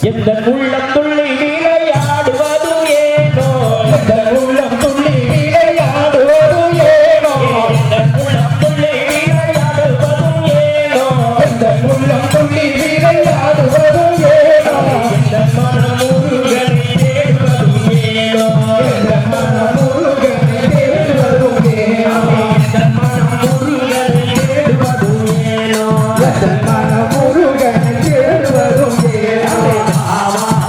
எந்த உள்ளம் துள்ளி விளையாடுவது ஏனோ, எந்த உள்ளம் துள்ளி விளையாடுவது ஏனோ, எந்த உள்ளம் துள்ளி விளையாடுவது ஏனோ, எந்த உள்ளம் துள்ளி விளையாடுவது ஏனோ, எந்த மனமுருகனை தேடுவது ஏனோ, எந்த மனமுருகனை தேடுவது ஏனோ, எந்த மனமுருகனை தேடுவது ஏனோ,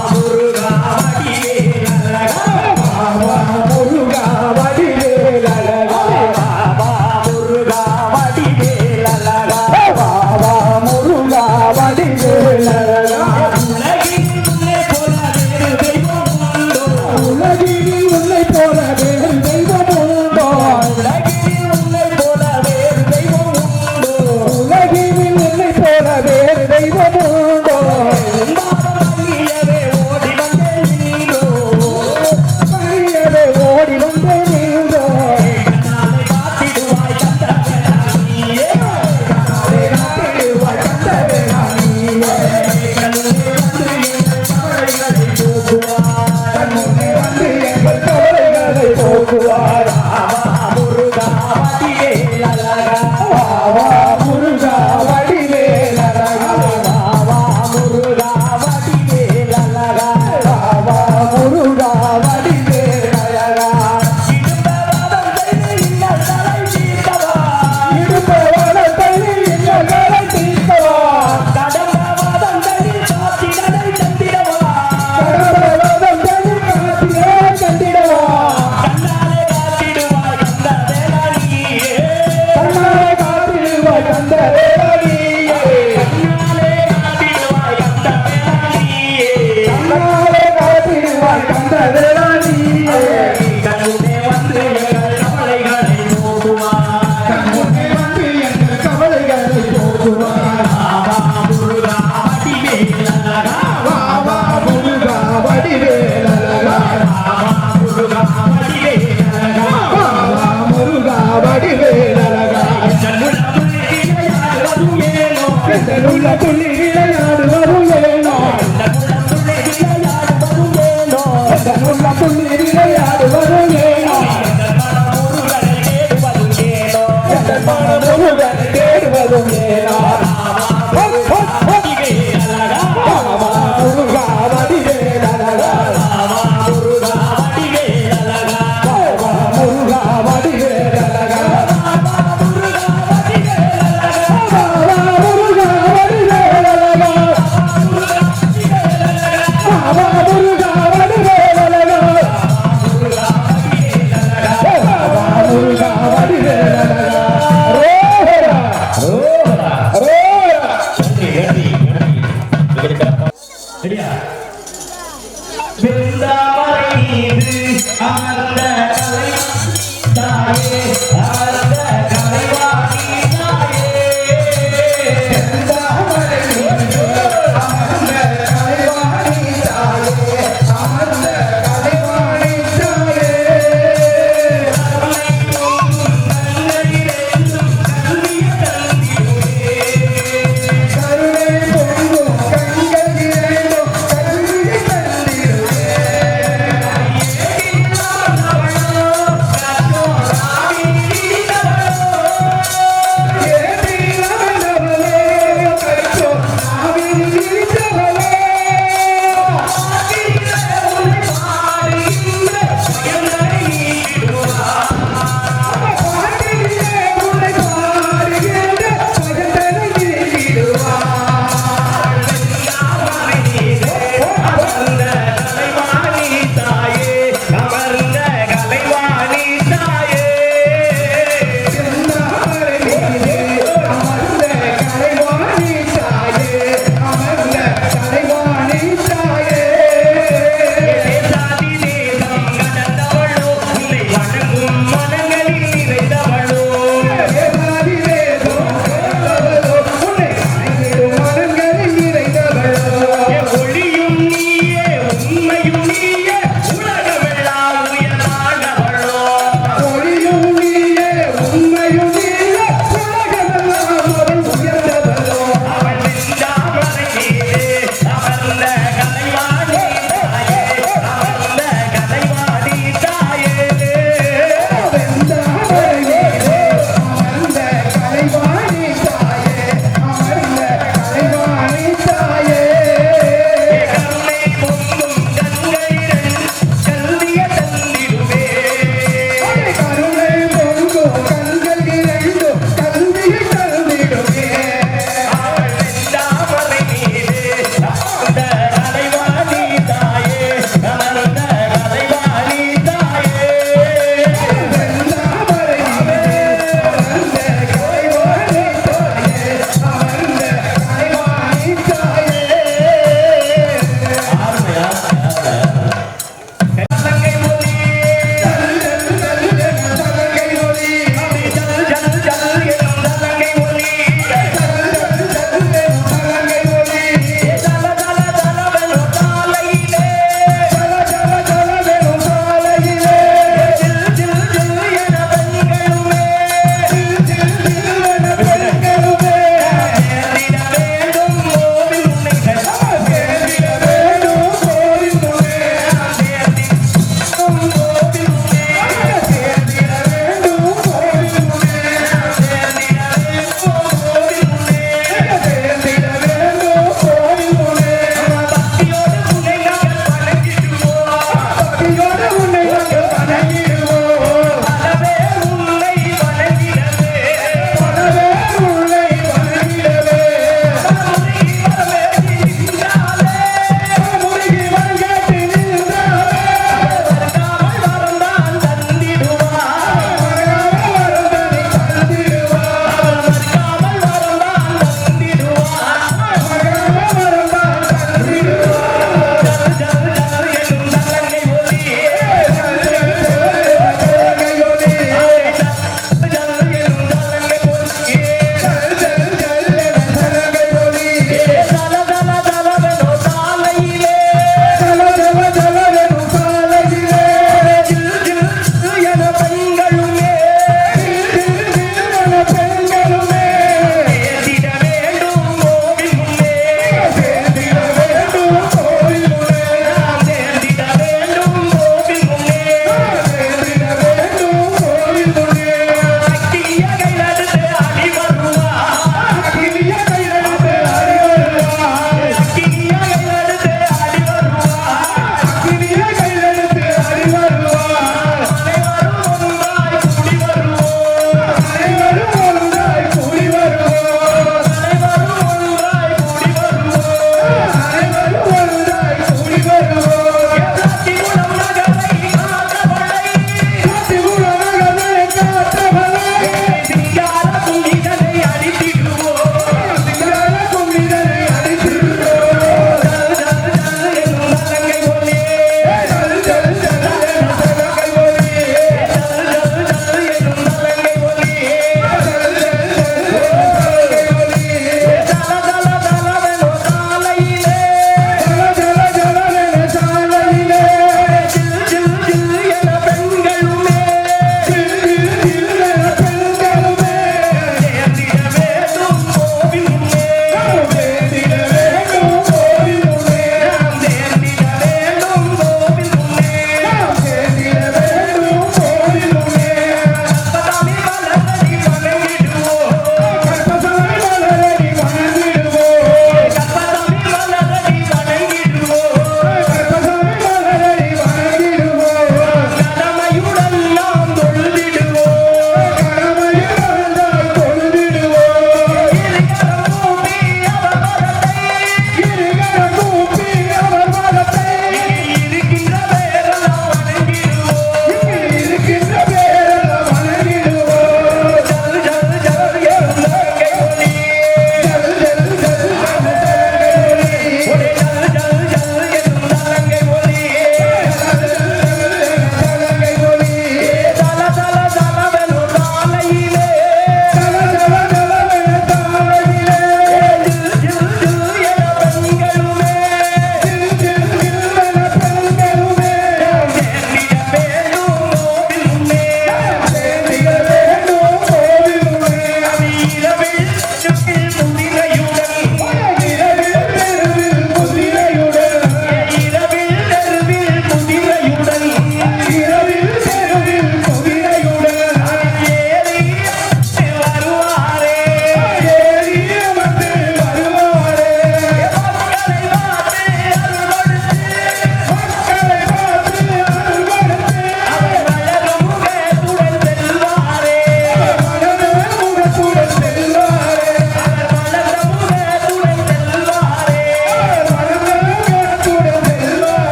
எந்த மனமுருகனை தேடுவது ஏனோ.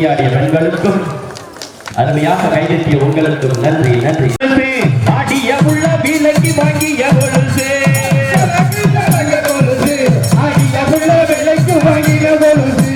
கும்மியாடிய பெண்களுக்கும் அருமையாக கைதட்டிய உங்களுக்கும் நன்றி நன்றி. ஆடிய உள்ள விலைக்கு வாங்கிய கொலுசு ஆடிய உள்ள விலைக்கு வாங்கிய கொலுசு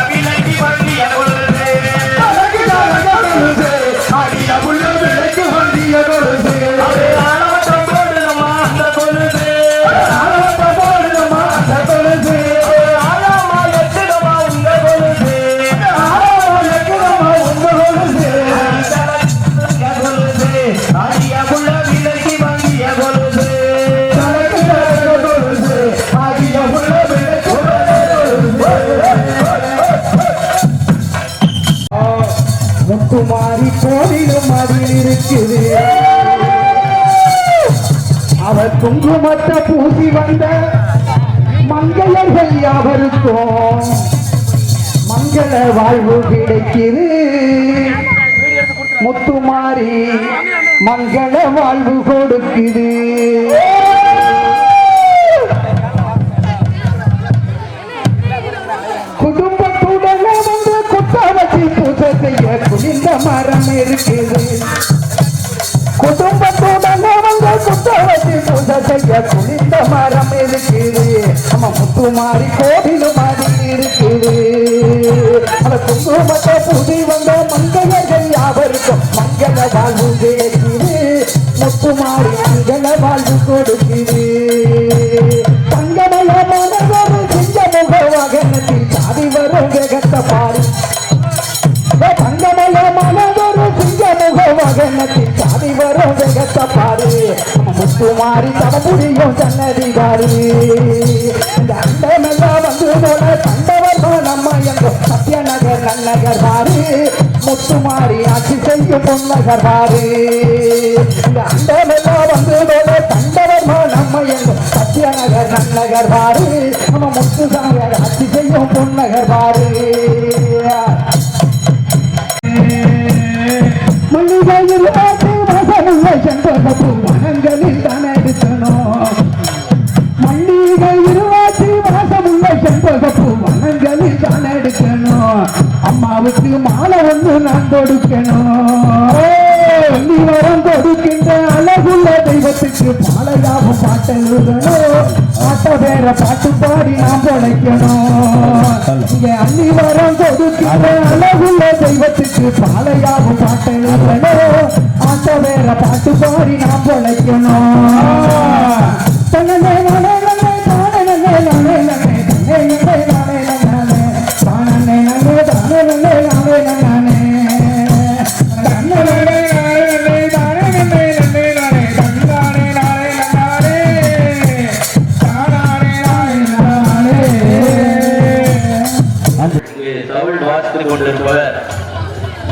Hallelujah. கோவிலும் அதில் இருக்குது. அவர் குங்குமத்தை பூசி வந்த மங்கையர்கள் யாவருக்கும் மங்கள வாழ்வு கிடைக்குது. முத்துமாரி மங்கள வாழ்வு கொடுக்குது. குடும்பத்துடன் வந்து குத்தாவத்தி பூஜை செய்ய குளிர்ந்த மரம் இருக்குது. குடும்பத்துடன் வந்து குத்தாவத்தி பூஜை செய்ய குளிர்ந்த மரம் இருக்குது. நம்ம முத்துமாரி கோவிலும் அதில் இருக்குது. அந்த குங்குமத்தை பூசி வந்த மங்கையர்கள் யாவருக்கும் மங்கள வாழ்வு கிடைக்குது. முத்துமாரி மங்கள வாழ்வு கொடுக்குது. தங்கமயமான சிங்கமுக வாகனத்தில் சாதி வரும் வேகத்தை பாரு. தங்கமயமான சிங்கமுக வாகனத்தில் சாதி வரும் வேகத்தை பாரு. முத்துமாரி தடமுடியும் சன்னதிகாரி. இந்த அண்டமெல்லாம் வந்து போல கண்டவர் நம்ம எங்க சத்யநகர் நன்னகர் பாரு. முத்துமாரி ஆட்சி செய்யும் பொன்னகர் பாரு. இந்த அண்டமெல்லாம் வந்து போல கண்டவர் நம்ம எங்க சத்யநகர் நன்னகர் பாரு. நம்ம முத்துசாகர் ஆட்சி செய்யும் பொன்னகர் பாரு. மல்லிகையில் பார்த்து வசமுள்ள செண்பகப்பூ வனங்களில் தான் எடுக்கணும். மல்லிகை இருவாசி வாசமுள்ள செண்பகப்பூ வனங்களில் தான் எடுக்கணும். அம்மாவுக்கு மாலை ஒன்று நான் கொடுக்கணும். வரம் கொடுக்கின்ற அழகுள்ள தெய்வத்துக்கு பாலையாகும் பாட்டு எழுதணும். பாட்ட வேற பாட்டு பாடி நாம் பொழைக்கணும். இங்கே அள்ளி வரம் கொடுக்கின்ற அழகுள்ள தெய்வத்துக்கு பாலையாகும் பாட்டு எழுதணும். பாட்ட வேற பாட்டு பாடி நாம் பொழைக்கணும்.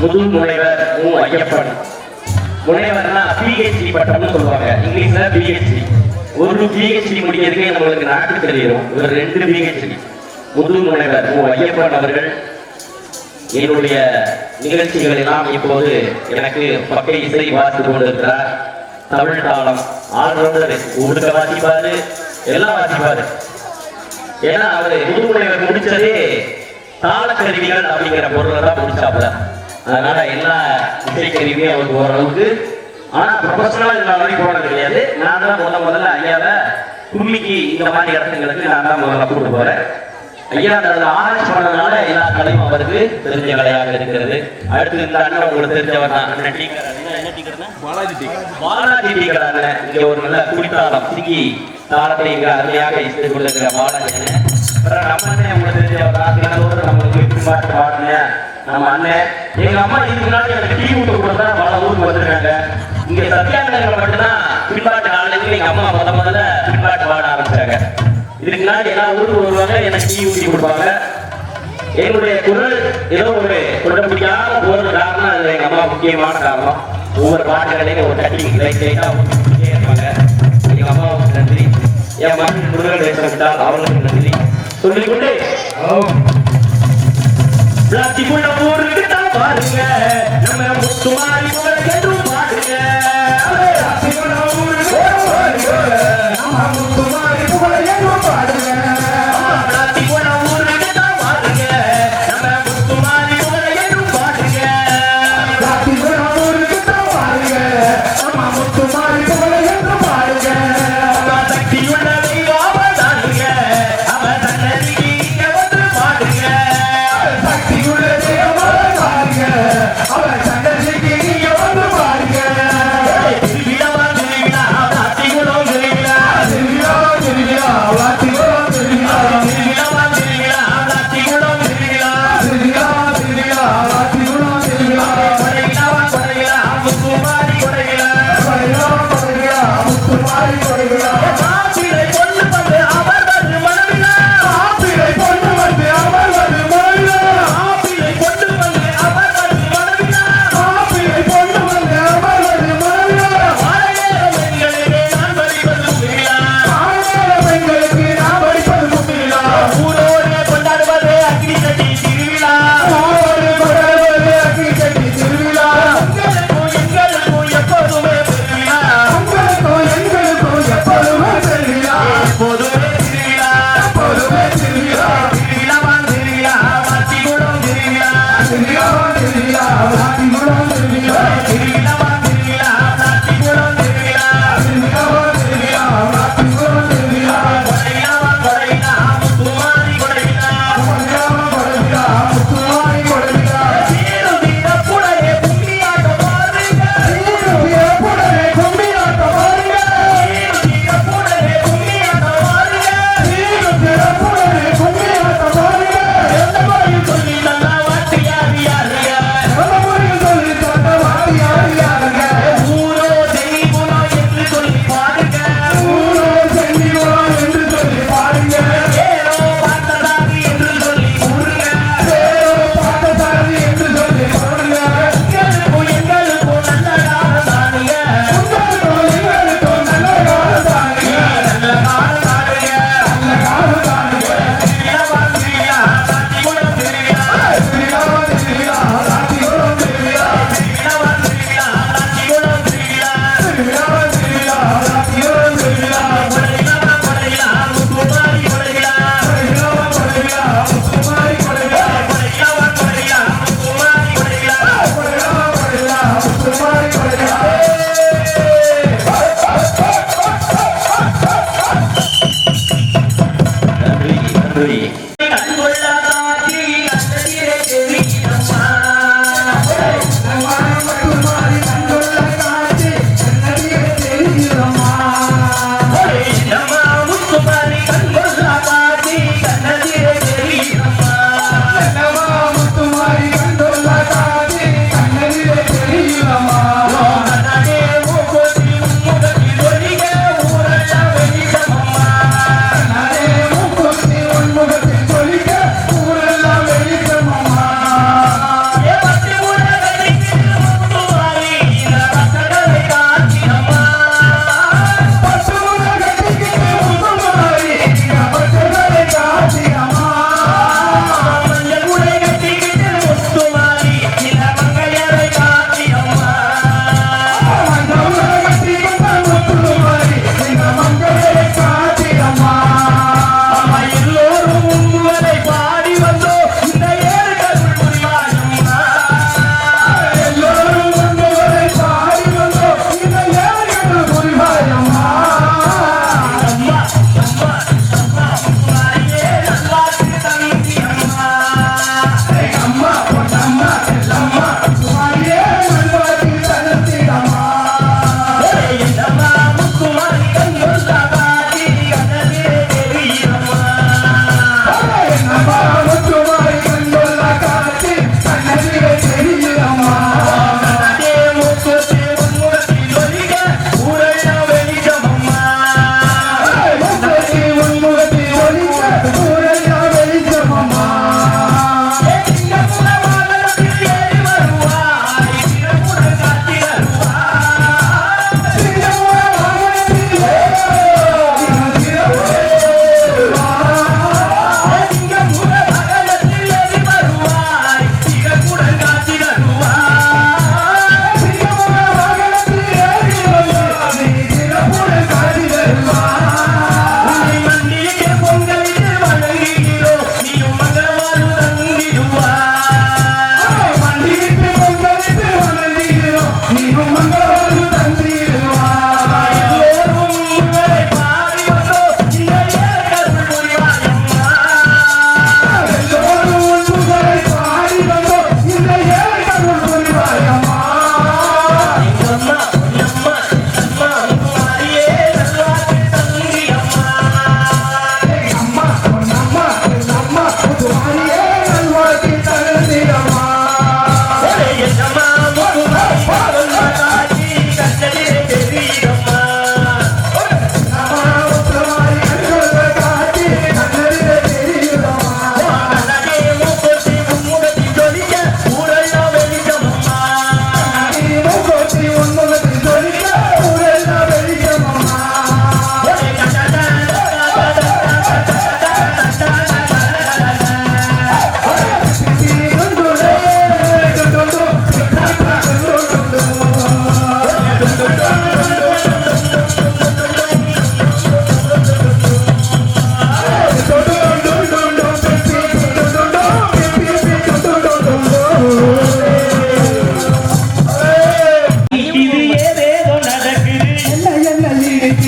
முதல் முனைவர் மு. ஐயப்பன். முனைவர்னா PhD பட்டம்னு சொல்லுவாங்க, இங்கிலீஷ்ல PhD. ஒரு PhD முடிக்கிறதுக்கே நம்மளுக்கு நாட்டு தெரியும். இவர் 2 PhD. முதல் முனைவர் மு. ஐயப்பன் அவர்கள் என்னுடைய நிகழ்ச்சிகள் எல்லாம் இப்போது எனக்கு பக்கை இசை வாசித்துக் கொண்டிருக்கிறார். தமிழ் தாளம் ஆல்ரவுண்டர், உடுக்க வாசிப்பாரு, எல்லாம் வாசிப்பாரு. ஏன்னா அவரு முதல் முனைவர் முடிச்சதே தாளக்கருவிகள் அப்படிங்கிற பொருளை தான் முடிச்சாப்புல. அதனால எல்லா இசைக்கருவியும் அவருக்கு ஓரளவுக்கு, ஆனா ப்ரொஃபஷனலா இந்த மாதிரி போனது கிடையாது. நான் தான் முதல்ல ஐயாவை கும்மிக்கு இந்த மாதிரி இடத்துங்களுக்கு நான் தான் முதல்ல கூட்டு போறேன். ஐயா அதில் ஆராய்ச்சி பண்ணதுனால எல்லா கலையும் அவருக்கு தெரிஞ்ச கலையாக இருக்கிறது. அடுத்து இந்த அண்ணன் உங்களுக்கு தெரிஞ்சவர் தான், அண்ணன் டீக்கர். என்ன டீக்கர்னா? பாலாஜி டீக்கர் அண்ணன். இங்க ஒரு நல்ல குடித்தாளம் சிக்கி தாளத்தை இங்க அருமையாக இசை கொண்டிருக்கிற பாலாஜி அண்ணன். நம்ம அண்ணன் உங்களுக்கு தெரிஞ்சவர் தான், தினந்தோறும் நம்மளுக்கு பின்பாட்டு பாடுங்க. நம்ம அண்ணன், எங்க அம்மா இதுக்கு முன்னாடி எனக்கு டீ ஊட்ட கூட தான் பல ஊருக்கு வந்திருக்காங்க. இங்க சத்தியானகர் மட்டும்தான் பின்பாட்டு நாளைக்கு எங்க அம்மா முதல்ல பின்பாட்டு பாட ஆரம்பிச்சாங்க. இதுக்கு முன்னாடி எல்லா ஊருக்கு வருவாங்க, எனக்கு டீ ஊட்டி கொடுப்பாங்க. என்னுடைய குரல் ஏதோ ஒரு குரல் பிடிக்காம போறது காரணம், அது எங்க அம்மா முக்கியமான காரணம். ஒவ்வொரு பாட்டுகளையும் ஒரு கட்டிங் லைட்டா ஊட்டிட்டே இருப்பாங்க. எங்க அம்மாவுக்கு நன்றி. என் மகன் குரல் பேச விட்டால் அவர்களுக்கு நன்றி சொல்லிக்கொண்டு பிளாஸ்டிக்குள்ள ஊருக்கு தான் பாருங்க, நம்ம முத்துமாரி போல என்றும் பாருங்க. பிளாஸ்டிக்குள்ள ஊருக்கு பாருங்க, நம்ம முத்துமாரி போல என்றும் பாருங்க. பிளாஸ்டிக்குள்ள ஊருக்கு தான் பாருங்க, நம்ம முத்துமாரி போல என்றும் பாருங்க. பிளாஸ்டிக்குள்ள ஊருக்கு தான் பாருங்க, நம்ம முத்துமாரி போல என்றும் பாருங்க. சக்தியுள்ள தெய்வம் தானுங்க, அவ தன்னதிக்கு இங்க வந்து பாருங்க. பொண்ணு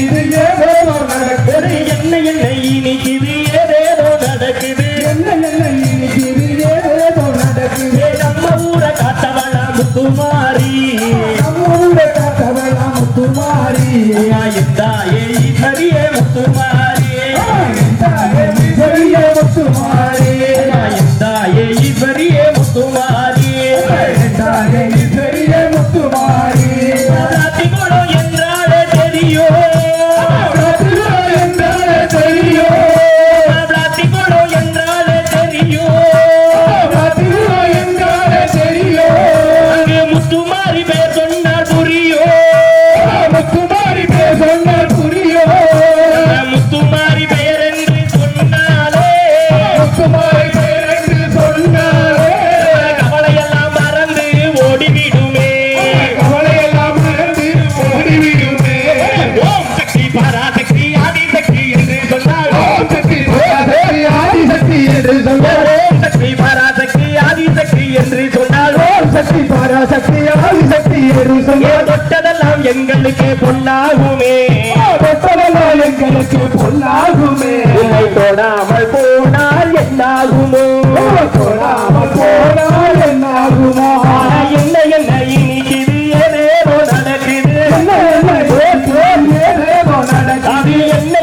இனிக்குது ஏதேதோ நடக்குது என்ன இனிக்குது ஏதேதோ நடக்குது என்ன இனிக்குது ஏதேதோ நடக்குது நம்ம ஊரை காத்தவளா முத்துமாரி நம்ம ஊரை காத்தவளா முத்துமாரி எந்தாயே ஈஸ்வரியே முத்துமாரி எந்தாயே முத்துமாரி எந்தாயே ஈஸ்வரியே முத்துமாரி எந்தாயே முத்துமாரி ராத்திகுளம் என்றாலே தெரியும் என்றாலே தெரியும் ராத்திகுளம் என்றாலே தெரியும் என்றாலே தெரியும் அங்கே முத்துமாரி பேர் சொன்னால் புரியும் முத்துமாரி பேர் சொன்னால் புரியும் முத்துமாரி பெயர் என்று சொன்னாலே முத்துமாரி பேர் என்று சொன்னாலே கவலையெல்லாம் மறந்து ஓடிவிடுமே கவலையெல்லாம் மறந்து ஓடிவிடுமே ஓம் சக்தி பராசக்தி ஆதிசக்தி என்று சொன்னால் ஓம் சக்தி பராசக்தி ஆதிசக்தி என்று சொன்னார் ஓம் சக்தி பராசக்தி ஆதிசக்தி என்று சொன்னால் ஓம் சக்தி பராசக்தி ஆதிசக்தி என்று சொன்னார் தொட்டதெல்லாம் எங்களுக்கு பொன்னாகுமே தொட்டதெல்லாம் எங்களுக்கு பொன்னாகுமே உன்னை தொடாமல் போனால் என்னாகுமோ தொடாமல் போனால் என்னாகுமோ என்ன இனிக்குது ஏதேதோ நடக்குது ஏதேதோ நடக்குது அது என்ன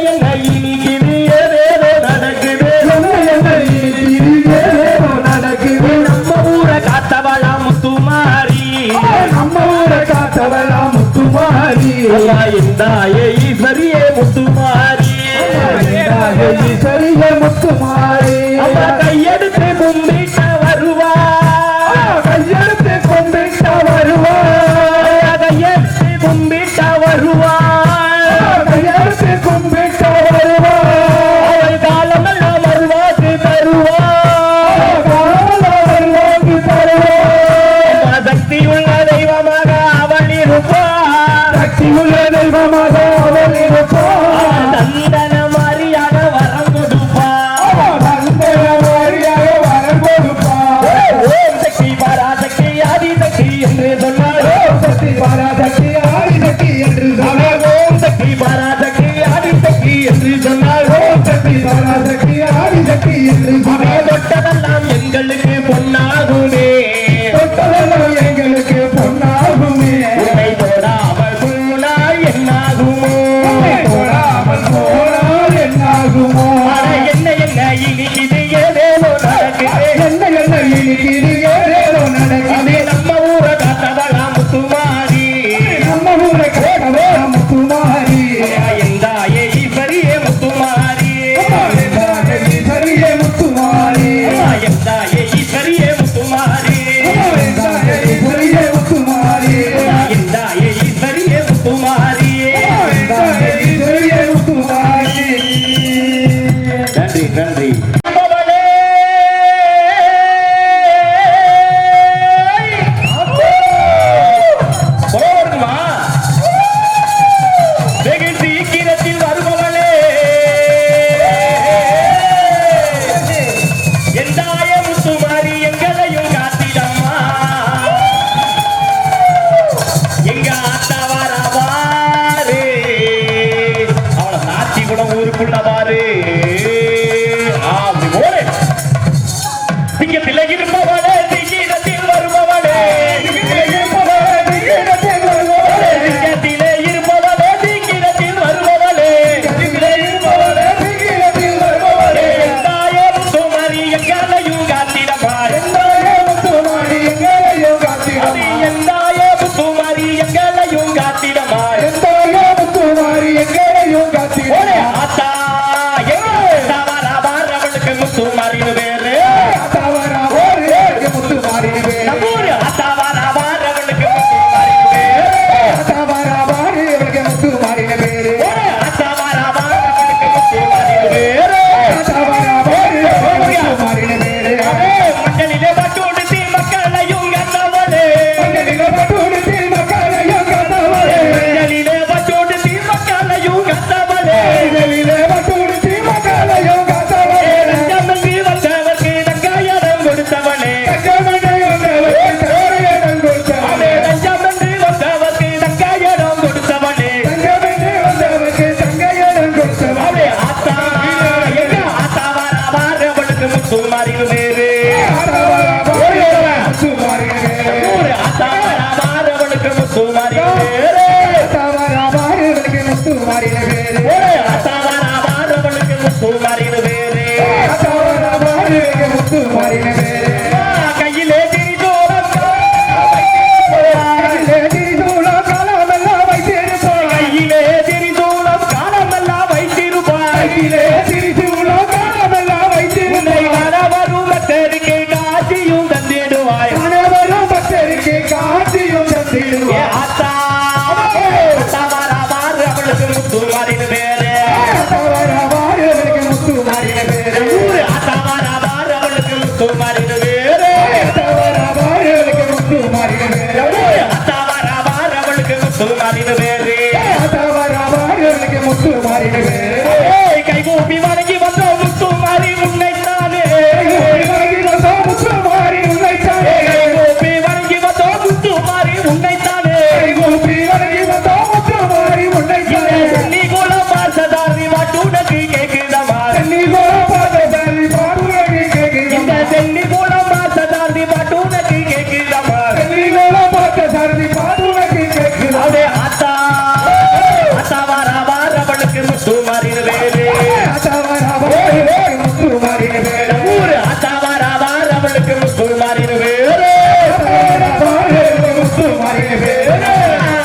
இனிக்குது ஏதேதோ நடக்குது ஏதேதோ நடக்குது நம்ம ஊரை காத்தவளா முத்துமாரி நம்ம ஊரை காத்தவளா முத்துமாரி எந்தாயே ஈஸ்வரியே முத்துமாரி சரிய முத்துமாரி அவ கையெடுத்து கும்பிட்ட வருவா கையெழுத்து கொம்பிட்ட வருவா கையெடுத்து கும்பிட்ட வருவா கையெழுத்து கொம்பிட்ட வருவா அவள் காலமெல்லாம் வருவாக்கு தருவா வருவாங்கி தருவா சக்தியுள்ள தெய்வமாக அவள் இருப்பா சக்தி உள்ள தெய்வமாக அவள் இருப்பா தந்தன மாதிரியாக வரம் கொடுப்பா வாரியாக வரம் கொடுப்பா ஓம் சக்தி பராசக்தி ஆதிசக்தி என்று சொன்னார் ஓம் சக்தி பராசக்தி ஆதிசக்தி என்று சொன்னார் ஓம் சக்தி பராசக்தி ஆதிசக்தி என்று சொன்னார் ஓம் சக்தி பராசக்தி ஆதிசக்தி என்று சொன்னார் தொட்டதெல்லாம் எங்களுக்கு பொன்னாகுமே தொட்டதெல்லாம் எங்களுக்கு பொன்னாகுமே உன்னை தொடாமல் போனால் என்னாகுமோ தொடாமல் போனால் என்னாகுமோ அட என்ன இனிக்குது ஏதேதோ நடக்குது என்ன இனிக்குது ஏதேதோ நடக்குது அது நம்ம ஊரை காத்தவளா முத்துமாரி நம்ம ஊரை கேட்கவே முத்துமாரி எந்தாயே ஈஸ்வரியே முத்துமாரி சரிய முத்துமாரி எந்தாயே ஈஸ்வரியே முத்துமாரி சரிய முத்துமாரி எந்தாயே ஈஸ்வரியே முத்துமாரி சரிய முத்துமாரி நன்றி நன்றி வெகு சீக்கிரத்தில் வருபவளே எந்தாய முத்துமாரி எங்களையும் காத்திடம்மா எங்க ஆத்தவரவாரு அவளை சாட்சி கூட ஊருக்குள்ள பாரு அப்படி போடு சிங்கத்தில் இருப்பவளே சீக்கிரத்தில் வருபவளே சிங்கத்திலே இருப்பவளே சீக்கிரத்தில் வருபவளே எந்தாய முத்துமாரி எங்களையும் காத்திடம்மா எந்தாய முத்துமாரி எங்களையும் காத்திடம்மா ஆத்தா எங்க அவளுக்கு முத்துமாரின்னு பேரு நம்ம ஊரு ஆத்தாவாராவார் அவளுக்கு முத்துமாரின்னு பேரு ஆத்தாவாராவார் அவளுக்கு முத்துமாரின்னு பேரு மண்டலிலே பட்டு உடுத்தி மக்களையும் கண்டவளே மண்டலிலே பட்டு உடுத்தி மக்களையும் கண்டவளே ரஞ்சமல்லி வந்தவர்க்கு நங்காயடம் கொடுத்தவளே ரஞ்சமல்லி வந்தவர்க்கு நங்காயடம் கொடுத்தவளே முத்துமாரின் பேரு அத்தவரவாறு முத்துமாரின் பேரு கையிலே திரிசூலம் கையிலே திரிசூலம் காலமெல்லாம் வைத்திருப்பாய் கையிலே திரிசூலம் காலமெல்லாம் வைத்திருப்பாய் கையிலே திரிசூலம் காலமெல்லாம் வைத்திருப்பாய் கணவரும் பக்தருக்கு காட்சியும் தந்திடுவாய் கணவரும் பக்தருக்கு காட்சியும் தந்திடுவாய் ஆத்தா அத்தாவாராவார் அவளுக்கு முத்துமாரின் பேரு அத்தவரவாறு முத்துமாரின் பேரு அத்தாவாராவார் அவளுக்கு முத்துமாரின் பேரு அத்தவரவாறு முத்துமாரின் பேரு அத்தாவாராவார் அவளுக்கு முத்துமாரின் பேரு அத்தவரவாறு முத்துமாரின் பேரு கைகூப்பி வணங்கி வந்தோம் முத்துமாரி உன்னைத்தானே முத்துமாரி உன்னைத்தானே கைகூப்பி வணங்கி வந்தோம் முத்துமாரி உன்னைத்தானே முத்துமாரி உன்னைத்தானே நீ குலம் பாசதாரி மாட்டுனக்கு கேக்குதமா இந்த சென்னி குலம் பாசதாரி மாட்டுனக்கு கேக்குதமா அவளே ஆத்தா அத்தாவாராவார் அவளுக்கு முத்துமாரின் பேரு ஊரு அத்தாவாராவார் அவளுக்கு முத்துமாரின் பேரு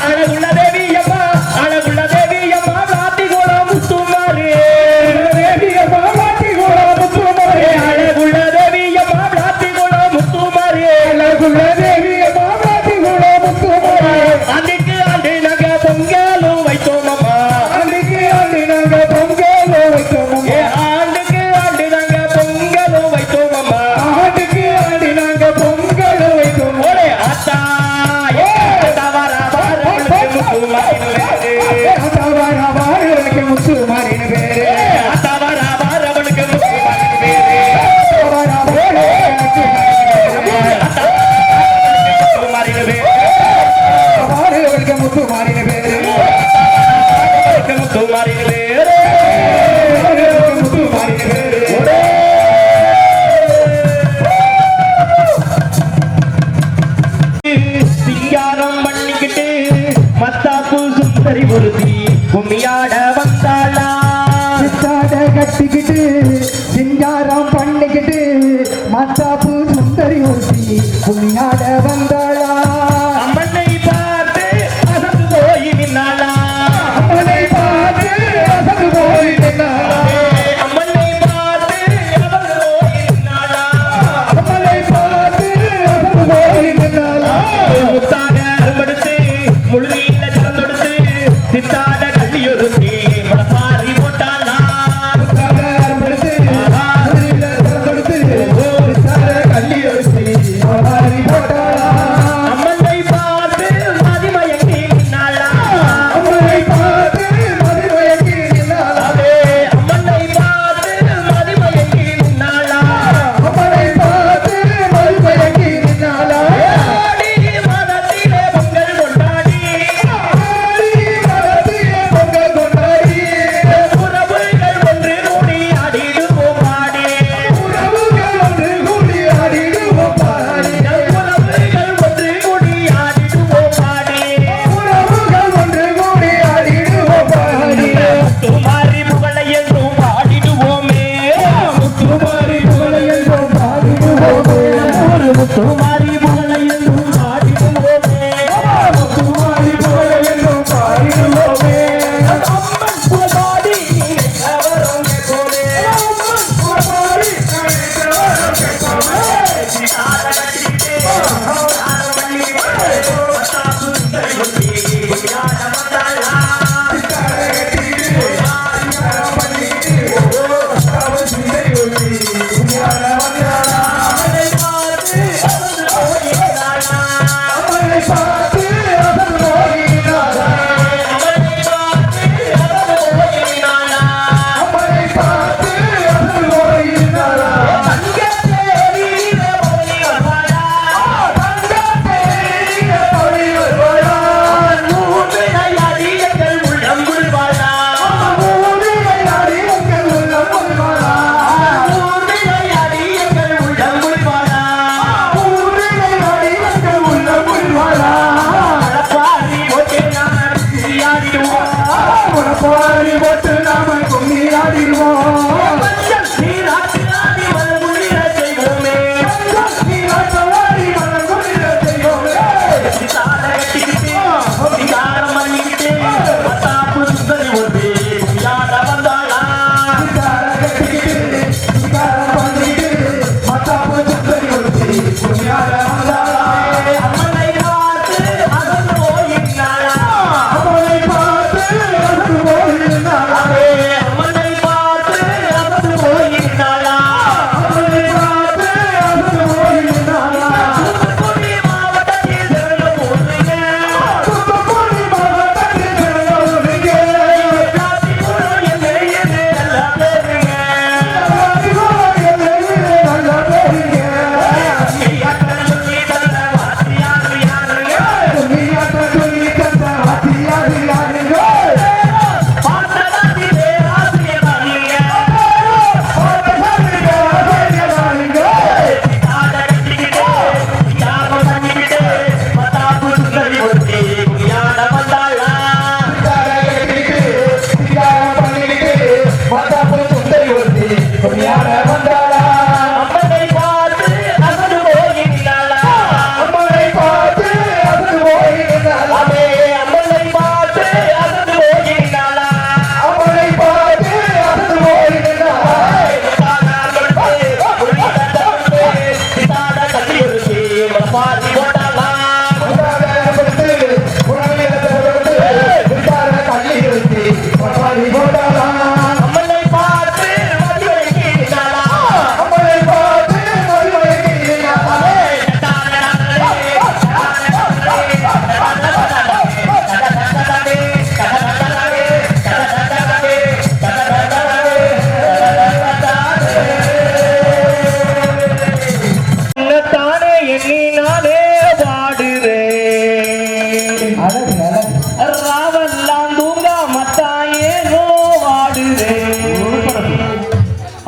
அழகுள்ள தேவி அம்மா அழகுள்ள தேவி அம்மா ராத்தி குலம் முத்துமாரி அழகுள்ள தேவி அம்மா ராத்தி குலம் முத்துமாரி அன்னைக்கு ஆண்டு நாங்க பொங்கலும் வைத்தோம் அம்மா ஆண்டுக்கு ஆண்டு நாங்க பொங்கலும் வைத்தோம் ஒரே ஆத்தா அத்தாவாராவார் அவளுக்கு முத்துமாரின் பேரு அத்தாவாராவார் அவளுக்கு முத்துமாரின் பேரு முத்துமாரின் பேரு முத்துமாரின் பேரு முத்துமாரின் பேரு முத்துமாரின் பேரு சிங்காரம் பண்ணிக்கிட்டு மத்தாப்பு சுந்தரி ஒருத்தி கும்மியாட வந்தாளா சித்தாட கட்டிக்கிட்டு சிங்காரம் பண்ணிக்கிட்டு மத்தாப்பு சுந்தரி ஊசி கும்மியாட வந்தாளா அம்மனை பார்த்து அசந்து போய் நின்னாளா அவனை பார்த்து அசந்து போய் நின்னாளா அம்மனை பார்த்து அசந்து போய் நின்னாளா அவனை பார்த்து அசந்து போய் நின்னாளா முத்தாக அரும்படுத்து முழுநீல திறந்தொடுத்து சித்தாட கல்லியொருத்தி முளப்பாரி போட்டாளா முத்தாட அரும்படுத்து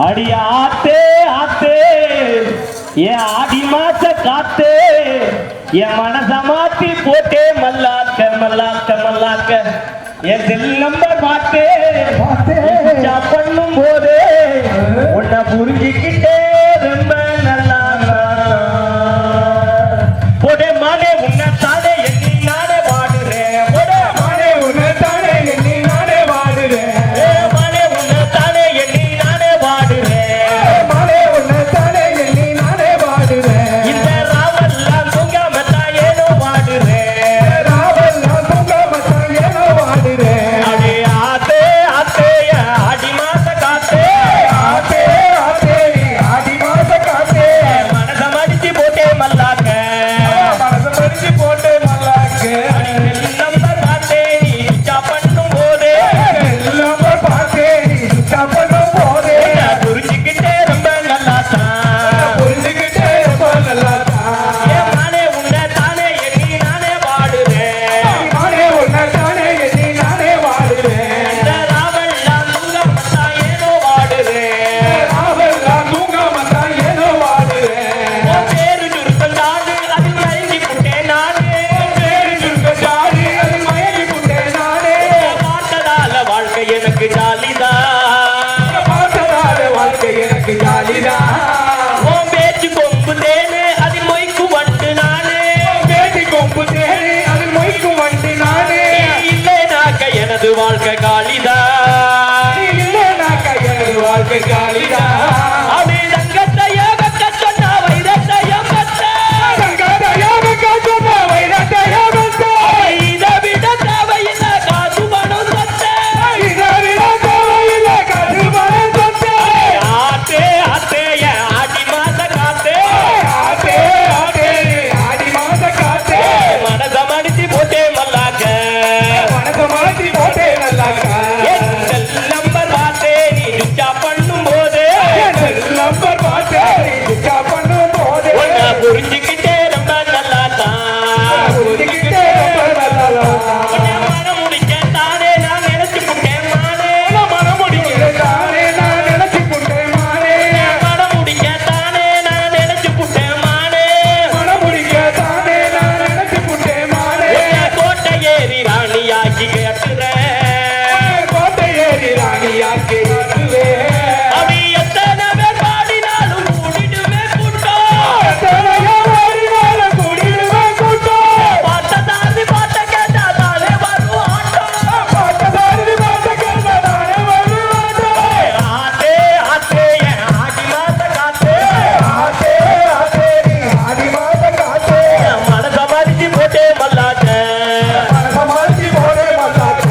அடி ஆத்தே ஆத்தே என் ஆடி மாச காத்தே என் மனச மாத்தி போட்டே மல்லாக்க மல்லாக்க மல்லாக்க என் செல் நம்பர் பார்த்தே பண்ணும் போதே உன்னை புரிஞ்சுக்கிட்டே ரொம்ப நல்லா போடே மாடே உன்னை தானே எண்ணி நானே வாடுறேன் போடே மாடே உன்னை தானே எண்ணி நானே வாடுறேன் மாடே உன்னை தானே எண்ணி நானே வாடுறேன் மாடே உன்னை தானே எண்ணி நானே வாடுறேன் இந்த ராவெல்லாம் தூங்காமத்தான் ஏனோ வாடுறேன் ராவெல்லாம் தூங்காமத்தான் ஏனோ வாடுறேன் அடே ஆத்தே ஆத்தே ஆடி மாச காத்தே ஆத்தே ஆத்தே ஆடி மாச காத்தே மனச மடிச்சு போட்டே மல்லாக்க மனச மடிச்சு போட்டே மல்லாக்க நம்பர் பார்த்தே நீ சுச்சா பண்ணும் போதே நம்பர் பார்த்தே நீ சுச்சா பண்ணும் போதே புரிஞ்சுக்கிட்டே ரொம்ப நல்லாத்தான் புரிஞ்சுக்கிட்டே ரொம்ப நல்லாத்தான் மானே உன்னை தானே எண்ணி நானே வாடுறேன் மானே உன்னை தானே எண்ணி நானே வாடுறேன் இந்த ராவெல்லாம் தூங்காமத்தான் ஏனோ வாடுறேன் ராவெல்லாம் தூங்காமத்தான் ஏனோ வாடுறேன் உன் பேரு சுருக்கம் தாடு அது மயங்கி புட்டேன் நானே பேரு சுருக்கம் தாடு அது மயங்கி புட்டேன் நானே பார்த்ததால வாழ்க்கை எனக்கு ஜாலிதான் பார்த்ததால வாழ்க்கை எனக்கு ஜாலிதான் உன் பேச்சு கொம்பு தேனே அதில் மொய்க்கு வண்டு நானே பேச்சு கொம்பு தேனே அதில் மொய்க்கு வண்டு நானே இல்லைனாக்க எனது வாழ்க்கை காலிதான் இல்லைனாக்க எனது வாழ்க்கை காலிதான் அடி தங்கத்தையோ கட்ட சொன்ன வைரத்தையோ கட்ட தங்கத்தையோ கட்ட சொன்ன வைரத்தையோ கட்ட இதை விட தேவையில்லை காசு பணம் சட்ட இதை விட தேவையில்லை காசு பணம் சட்ட ஆத்தே ஆத்தே ஆடி மாச காத்தே ஆத்தே ஆத்தே ஆடி மாச காத்தே மனச மடிச்சு போட்டே மல்லாக்க மனச மடிச்சு போட்டே நல்லாக்க நம்பர் பார்த்தே நீ சுச்சா பண்ணும் போதே நம்பர் பார்த்தே நீ சுச்சா பண்ணும் போதே புரிஞ்சுக்கிட்டே ரொம்ப நல்லாத்தான் புரிஞ்சுக்கிட்டே ரொம்ப நல்லாத்தான் மனம் முடிக்க தானே நான் நினைச்சு புட்டேன் மானே மனம் முடிக்க தானே நான் நினைச்சு புட்டேன் மானே மனம் முடிக்க தானே நான் நினைச்சு புட்டேன் மானே மனம் முடிக்க தானே நான் நினைச்சு புட்டேன் மானே கோட்டை ஏறி ராணியாக்கி கேட்டுறேன் கோட்டை ஏறி ராணியாக்கி கேட்டுறேன் அடி எத்தனை பேர் பாடினாலும் கூடிடுவே கூட்டம் எத்தனையோ பாடினாலும் கூடிடுவே கூட்டம் பாட்டதாரி பாட்ட கேட்டா தானே வரும் ஆட்டம் பாட்டதாரி பாட்ட கேட்டா தானே வரும் ஆட்டம் ஆத்தே ஆத்தே ஆடி மாச காத்தே ஆத்தே ஆத்தே ஆடி மாச காத்தே மனச மடிச்சு போட்டே மல்லாக்க மனச மடிச்சு போட்டே மல்லாக்க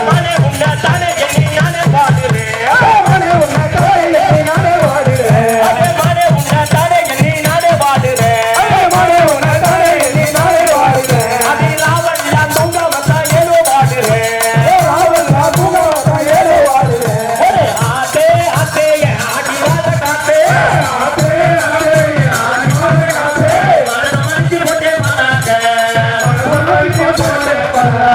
மனே உன்னை தானே எண்ணி நானே வாடுறேன் மனே உன்னை தானே எண்ணி நானே வாடுறேன் மனே உன்னை தானே எண்ணி நானே வாடுறேன் மனே உன்னை தானே எண்ணி நானே வாடுறேன் அது ராவெல்லாம் தூங்காமத்தான் ஏனோ வாடுறேன் ராவெல்லாம் தூங்காமத்தான் ஏனோ வாடுறேன் ஆத்தே ஆத்தே ஆடி மாச காத்தே ஆத்தே ஆத்தே ஆடி மாச காத்தே மனச மடிச்சு போட்டே மல்லாக்க மனச மடிச்சு போட்டே மல்லாக்க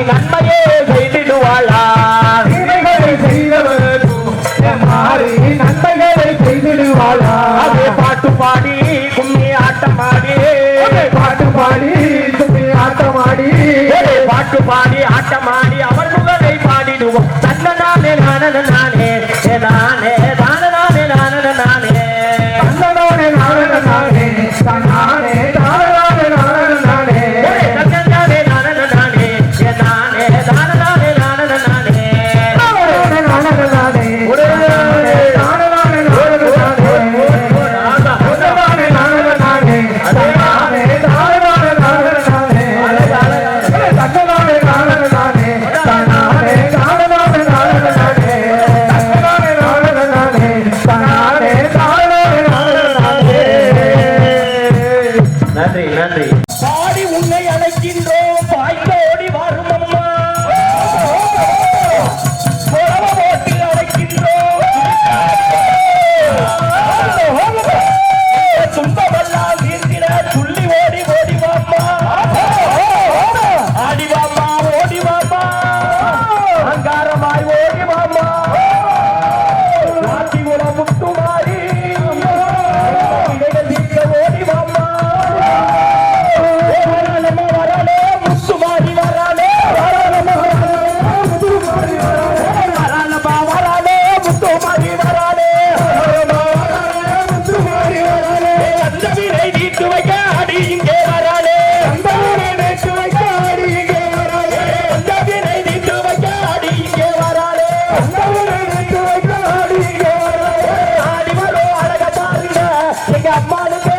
நன்மையே செய்திடுவாளா தீமைகளை செய்தவர்க்கும் மாறி நன்மைகளை செய்திடுவாளா அதே பாட்டு பாடி கும்மி ஆட்டமாடி பாட்டு பாடி சும்மி ஆட்டமாடி பாட்டு பாடி ஆட்டமாடி அவர் முகனை பாடிடுவோம் தன்ன நானே நானே நானே நானே தானே நானே நானே நானே தன்னோனே நானே நானே தன்னானே தானே நானே நானே தன்னே நானே நானே நானே தானே நானே நானே நானே நானே நானே நன்றி நன்றி பாடி உன்னை அழைக்கின்றோம் பாய்ந்தோடி வரும் அம்மா புறவ போட்டு அழைக்கின்றோம் துன்பமெல்லாம் தீர்த்திட துள்ளி ஓடி ஓடி வாம்மா ஆடி வாம்மா ஓடி வாம்மா அங்காரமாய் ஓடி வாம்மா நாட்டி உட முட்டு மாறி இடைகள் தீர்க்க ஓடி வாம்மா வராலே முத்து மாறி வராலே வராலமா வராலே முத்து மாறி வராலே முத்து மாறி வராலே அந்த வீரை நீட்டு வைக்க அடி இங்கே வராலே அந்த வீரை நீட்டு வைக்க அடி இங்கே வராலே அந்த வீரை நீட்டு வைக்க அடி இங்கே வராலே அந்த வீரை நீட்டு வைக்க அடி இங்கே வராலே ஆடி வரும் அழக பாருங்க எங்க அம்மாளுக்கு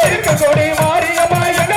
இருக்கக்கூடிய மாரியம்மா எங்க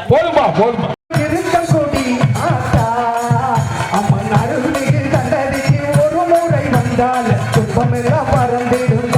போதும்பா திருச்செங்கோடி ஆத்தா அம்மன் அருள்மிகு சன்னதிக்கு ஒரு முறை வந்தால் துன்பமெல்லாம் பறந்திடும்